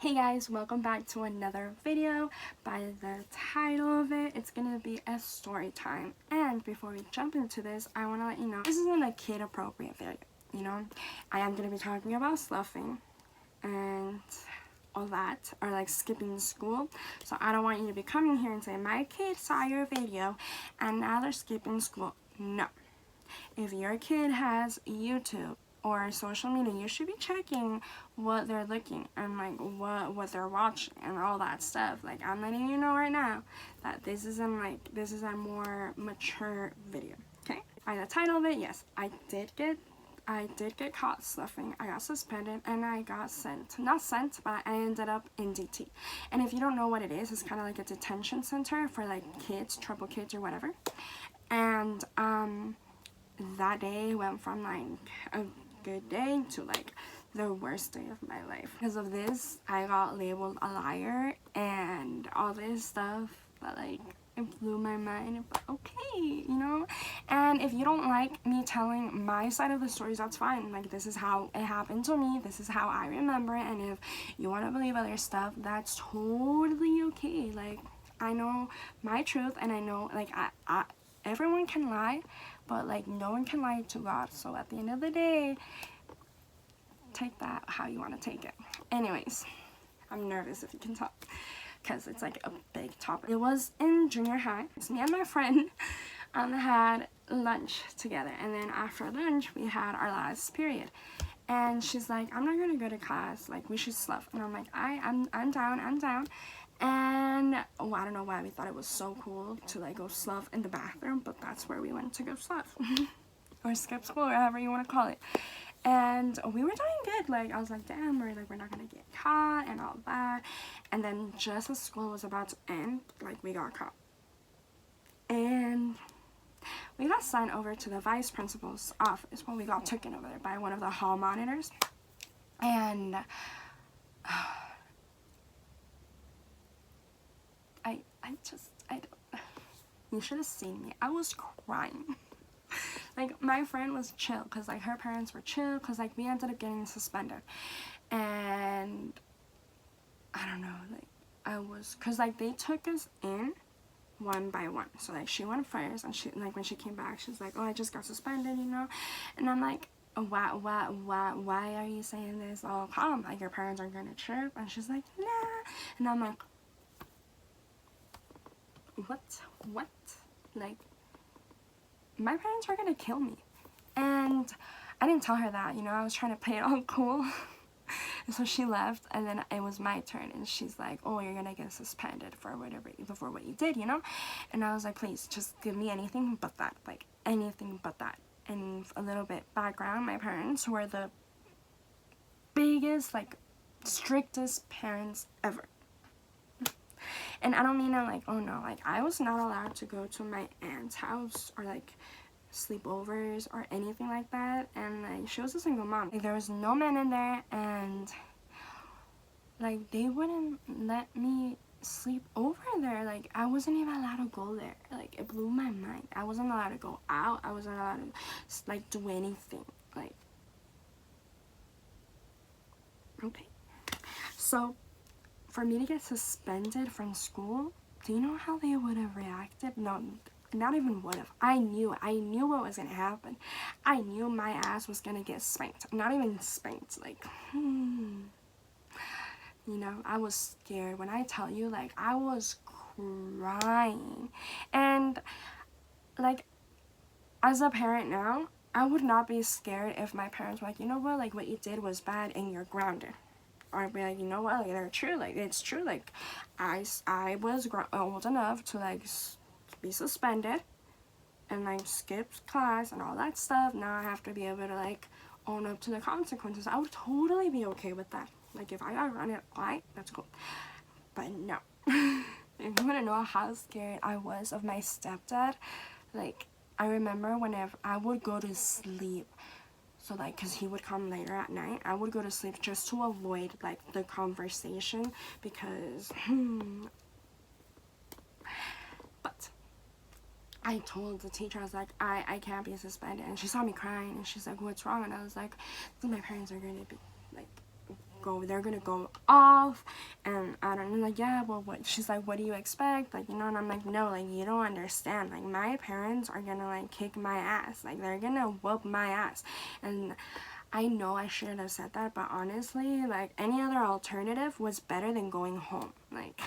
Hey guys, welcome back to another video. By the title of it, it's gonna be a story time. And before we jump into this, I wanna let you know this isn't a kid appropriate video. You know, I am gonna be talking about sloughing and all that, or like skipping school. So I don't want you to be coming here and saying my kid saw your video and now they're skipping school. No. If your kid has YouTube or social media, you should be checking what they're looking and like what they're watching and all that stuff. Like, I'm letting you know right now that this is a more mature video. Okay, by the title of it, yes, I did get caught sloughing. I got suspended and I got not sent, but I ended up in DT. And if you don't know what it is, it's kind of like a detention center for like kids, trouble kids or whatever. And that day went from like a good day to like the worst day of my life. Because of this, I got labeled a liar and all this stuff, but like it blew my mind. But okay, you know. And if you don't like me telling my side of the stories, that's fine. Like, this is how it happened to me, this is how I remember it, and if you want to believe other stuff, that's totally okay. Like, I know my truth, and I know like I everyone can lie, but like no one can lie to God. So at the end of the day, take that how you want to take it. Anyways, I'm nervous if you can tell, because it's like a big topic. It was in junior high. So me and my friend had lunch together, and then after lunch we had our last period. And she's like, I'm not gonna go to class, like we should slough. And I'm like, I'm down. And well, I don't know why we thought it was so cool to like go slough in the bathroom, but that's where we went to go slough or skip school, or however you want to call it. And we were doing good. Like, I was like, damn, we're not gonna get caught and all that. And then just as school was about to end, like, we got caught. And we got sent over to the vice principal's office. Well, we got taken over there by one of the hall monitors. And I don't, you should have seen me. I was crying. Like, my friend was chill, because like her parents were chill, because like we ended up getting suspended. And I don't know, like I was, because like they took us in one by one. So like she went first, and she, like, when she came back, she's like, oh, I just got suspended, you know. And I'm like, oh, why are you saying this? Oh, calm, like your parents are gonna chirp. And she's like, nah. And I'm like, what? Like, my parents were gonna kill me. And I didn't tell her that, you know, I was trying to play it all cool. And so she left, and then it was my turn, and she's like, oh, you're gonna get suspended for whatever, for what you did, you know. And I was like, please just give me anything but that, like anything but that. And a little bit background, my parents were the biggest, like, strictest parents ever. And I don't mean it like, oh no, like I was not allowed to go to my aunt's house or like sleepovers or anything like that. And like, she was a single mom. Like, there was no men in there, and like they wouldn't let me sleep over there. Like, I wasn't even allowed to go there. Like, it blew my mind. I wasn't allowed to go out. I wasn't allowed to like do anything. Like, okay. So for me to get suspended from school, do you know how they would have reacted? No, not even would have. I knew what was gonna happen. I knew my ass was gonna get spanked. Not even spanked, like, you know, I was scared. When I tell you, like, I was crying. And like, as a parent now, I would not be scared if my parents were like, you know what, like what you did was bad and you're grounded. Or I'd be like, you know what, like, they're true, like, it's true, like, I was old enough to, like, be suspended and, like, skip class and all that stuff. Now I have to be able to, like, own up to the consequences. I would totally be okay with that. Like, if I got run it, that's cool. But no. If you want to know how scared I was of my stepdad, like, I remember whenever I would go to sleep, so like, because he would come later at night, I would go to sleep just to avoid like the conversation, because but I told the teacher, I was like, I can't be suspended. And she saw me crying, and she's like, what's wrong? And I was like, my parents are going to be like they're gonna go off, and I don't know, like, yeah, well, what, she's like, what do you expect, like, you know, and I'm like, no, like, you don't understand, like, my parents are gonna, like, kick my ass, like, they're gonna whoop my ass, and I know I shouldn't have said that, but honestly, like, any other alternative was better than going home, like,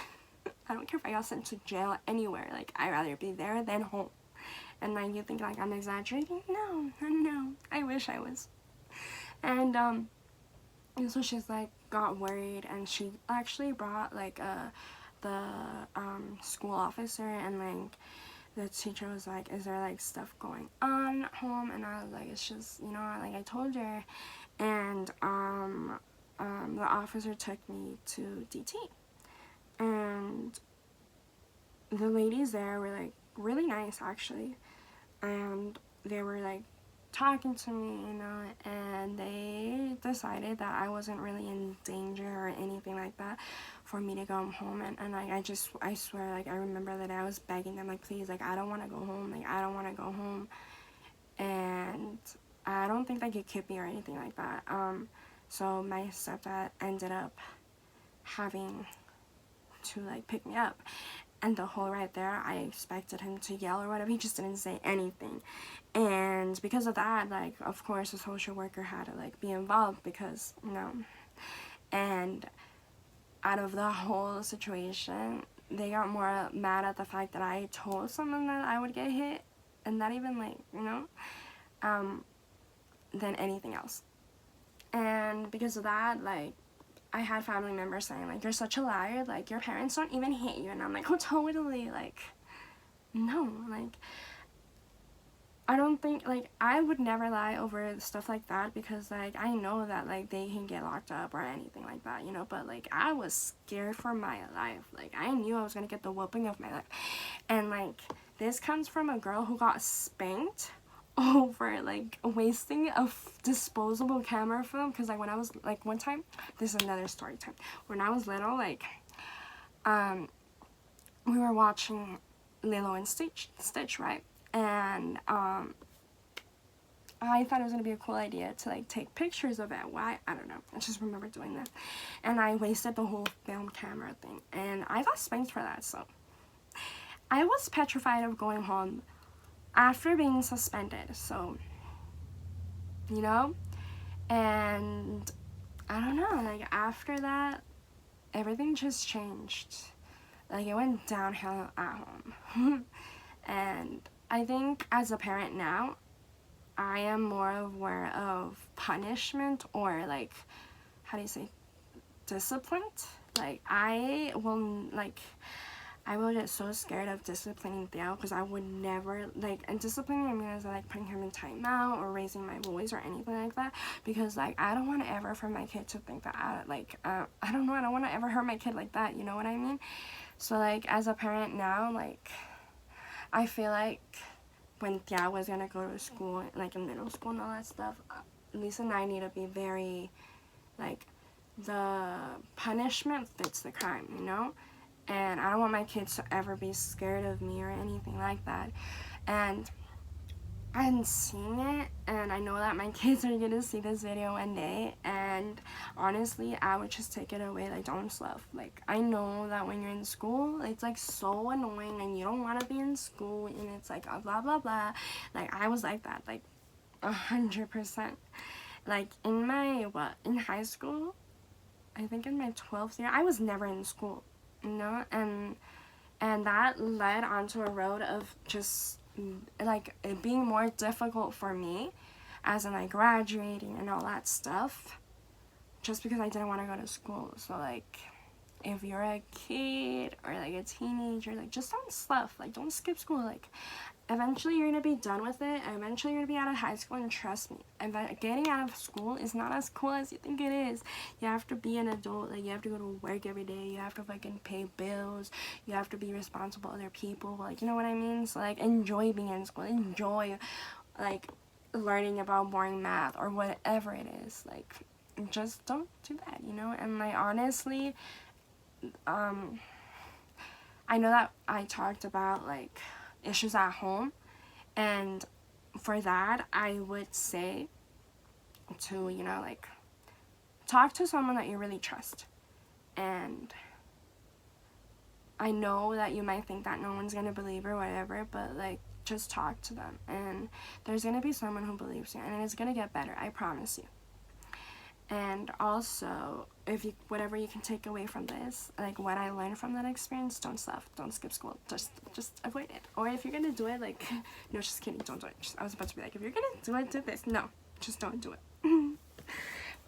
I don't care if I got sent to jail anywhere, like, I'd rather be there than home. And like, you think like I'm exaggerating? No, no, I wish I was. And so she's like got worried, and she actually brought like the school officer, and like the teacher was like, is there like stuff going on at home? And I was like, it's just, you know, like I told her. And the officer took me to DT, and the ladies there were like really nice actually, and they were like talking to me, you know, and they decided that I wasn't really in danger or anything like that for me to go home. And like, I swear, like, I remember that I was begging them, like, please, like, I don't want to go home, like, I don't want to go home. And I don't think they could keep me or anything like that. So my stepdad ended up having to like pick me up, and the whole ride there I expected him to yell or whatever. He just didn't say anything, and because of that, like, of course the social worker had to like be involved, because, you know, and out of the whole situation, they got more mad at the fact that I told someone that I would get hit, and not even like, you know, than anything else. And because of that, like, I had family members saying, like, you're such a liar, like, your parents don't even hate you. And I'm like, oh, totally, like, no, like, I don't think, like, I would never lie over stuff like that, because, like, I know that, like, they can get locked up or anything like that, you know, but, like, I was scared for my life. Like, I knew I was gonna get the whooping of my life. And, like, this comes from a girl who got spanked over like wasting a disposable camera film, because like when I was like, one time, this is another story time, when I was little, like we were watching Lilo and Stitch, right? And I thought it was gonna be a cool idea to like take pictures of it. Why? I don't know, I just remember doing that, and I wasted the whole film camera thing, and I got spanked for that. So I was petrified of going home after being suspended, so, you know, and I don't know, like, after that, everything just changed, like, it went downhill at home. And I think as a parent now, I am more aware of punishment, or, like, how do you say, discipline. Like, I will get so scared of disciplining Theo, because I would never, like, and disciplining him means like putting him in timeout or raising my voice or anything like that, because like I don't want to ever for my kid to think that I don't know, I don't want to ever hurt my kid like that, you know what I mean? So like, as a parent now, like, I feel like when Theo was gonna go to school, like in middle school and all that stuff, Lisa and I need to be very, like, the punishment fits the crime, you know? And I don't want my kids to ever be scared of me or anything like that. And I'm seeing it, and I know that my kids are gonna see this video one day, and honestly, I would just take it away, like, don't slough. Like, I know that when you're in school, it's like so annoying, and you don't want to be in school, and it's like blah blah blah. Like, I was like that, like 100%. Like, in high school, I think in my 12th year, I was never in school, you know, and that led onto a road of just like it being more difficult for me as in like graduating and all that stuff, just because I didn't want to go to school. So like, if you're a kid or like a teenager, like, just don't slough, like, don't skip school. Like, eventually you're gonna be done with it, and eventually you're gonna be out of high school, and trust me, getting out of school is not as cool as you think it is. You have to be an adult, like, you have to go to work every day, you have to fucking pay bills, you have to be responsible to other people, like, you know what I mean? So like, enjoy being in school, enjoy like learning about boring math or whatever it is. Like, just don't do that, you know? And like, honestly, I know that I talked about like issues at home, and for that I would say to, you know, like, talk to someone that you really trust. And I know that you might think that no one's gonna believe or whatever, but like, just talk to them, and there's gonna be someone who believes you, and it's gonna get better, I promise you. And also, if you, whatever you can take away from this, like what I learned from that experience, don't skip school, just avoid it. Or if you're gonna do it, like, no, just kidding, don't do it. I was about to be like, if you're gonna do it, do this. No, just don't do it.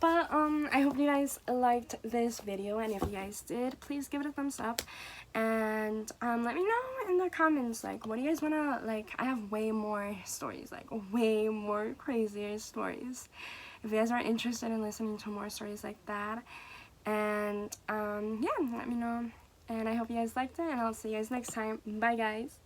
But I hope you guys liked this video, and if you guys did, please give it a thumbs up, and let me know in the comments, like, what do you guys wanna, like, I have way more stories, like way more crazier stories, if you guys are interested in listening to more stories like that. And yeah, let me know, and I hope you guys liked it, and I'll see you guys next time. Bye guys.